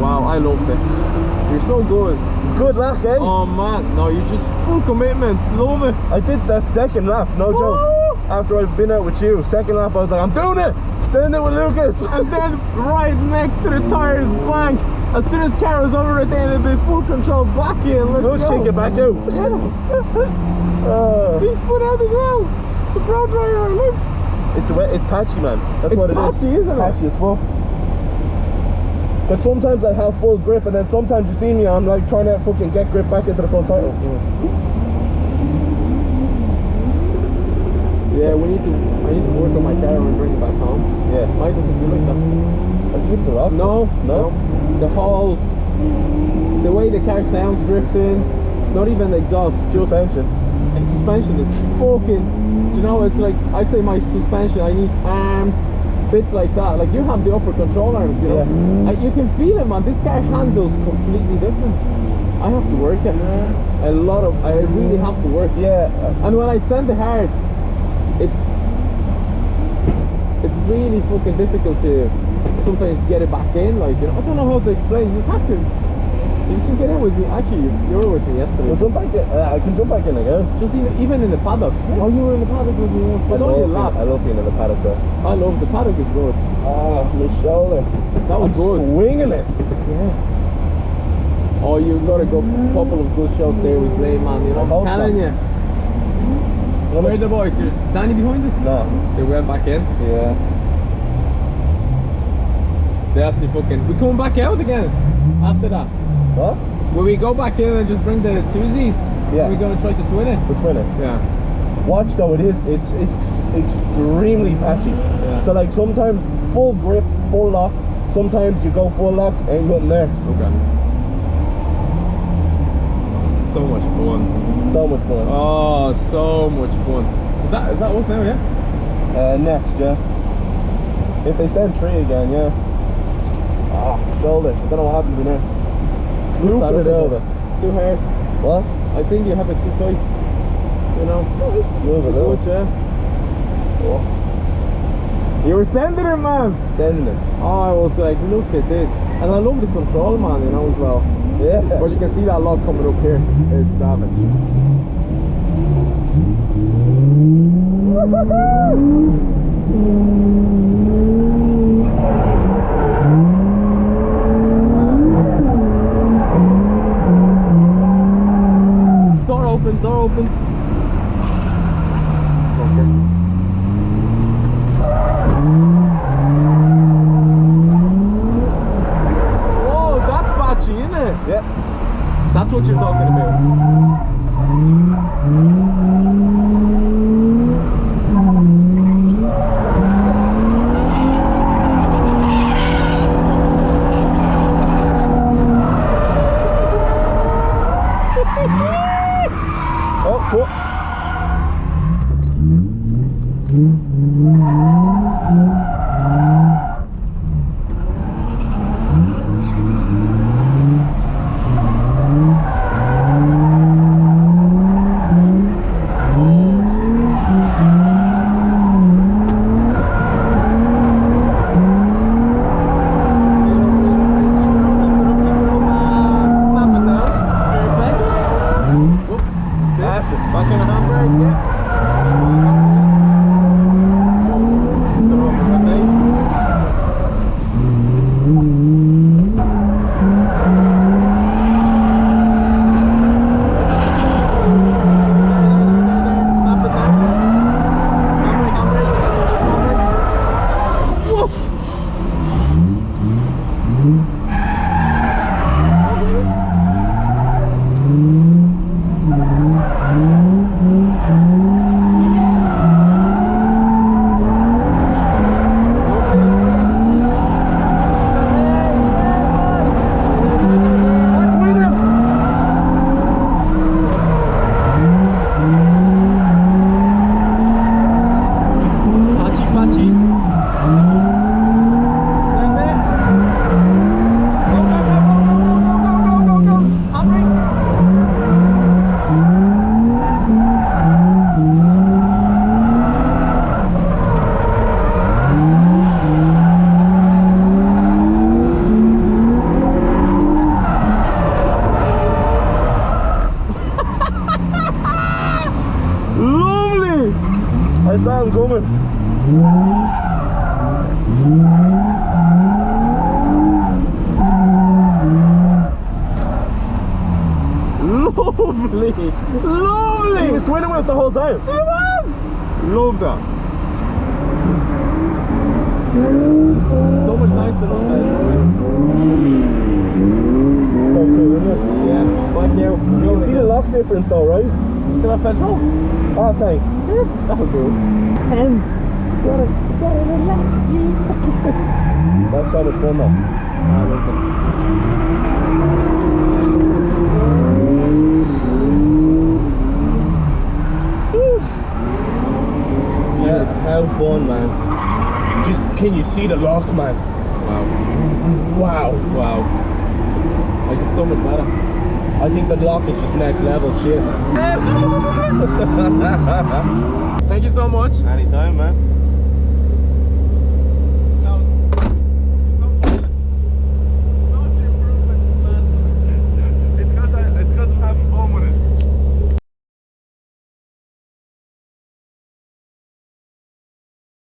Wow, I loved it. You're so good. It's good luck, eh? Oh man, no, you just full commitment. Love it. I did that second lap, no joke. After I've been out with you, second lap I was like, I'm doing it! Send it with Lucas! And then right next to the tires, blank. As soon as car was over it, then it'd be full control back in. Let's Just go. kick it back out. He spun out as well. The pro driver, look. It's patchy, man. That's It's what it is. patchy, isn't it? Patchy as fuck. Because sometimes I have full grip, and then sometimes you see me, I'm like trying to fucking get grip back into the front tire. Yeah, I need to work on my car and bring it back home. Yeah. Mine doesn't feel like that. I think it's a lot. No. The whole, the way the car sounds drifting, not even the exhaust, just Suspension. it's suspension. It's fucking, do you know, it's like, I'd say my suspension, I need arms, bits like that. Like you have the upper control arms, you know. Yeah. You can feel it, man. This car handles completely different. I have to work it. I really have to work. Yeah. And when I send it hard, it's really fucking difficult to sometimes get it back in. Like, you know, I don't know how to explain. You just have to. You can get in with me. Actually, you were with me yesterday. We'll jump back in. I can jump back in again. Just even in the paddock. Oh, you were in the paddock with me once, but only a lap. I love being in the paddock though. I love the paddock is good. Ah, my shoulder. That was I'm good. swinging it. Yeah. Oh, you got a couple of good shots there with Blade, man. You know, I hope I'm telling so. you. Where are the boys? There's Danny behind us? No. They went back in. Yeah. Definitely fucking. We're coming back out again after that. What? Will we go back in and just bring the twosies? Yeah. We're gonna try to twin it. We're twinning. Yeah. Watch though, it's extremely patchy. Yeah. So like sometimes full grip, full lock. Sometimes you go full lock, ain't nothing there. Okay. So much fun. So much fun. Oh, so much fun. Is that us now? Yeah. Next, yeah. If they send 3 again, yeah. Ah, shoulder. I don't know what happened in there. Loop Started it over. It's too hard. What? I think you have it too tight. You know. Move it Good, out. yeah. Oh. You were sending it, man. Sending it. Oh, I was like, look at this. And I love the control, man, you know, as well. Yeah. But you can see that log coming up here. It's savage. Door open, door opens. Okay. Whoa, that's patchy, isn't it? Yeah. That's what you're talking about. Oh, cool. Back in the Lovely! Lovely! He was twinning with us the whole time. He was! Love that. So much nicer than So cool, isn't it? yeah, but now You can see the lock difference though, right? You still have petrol? Half tank. That'll do it. Hence. Gotta relax, G. That's so much fun though. I love it. Yeah, how fun, man. Just, can you see the lock, man? Wow. Wow. Wow. Like it's so much better. I think the lock is just next level shit. Thank you so much. Anytime, man.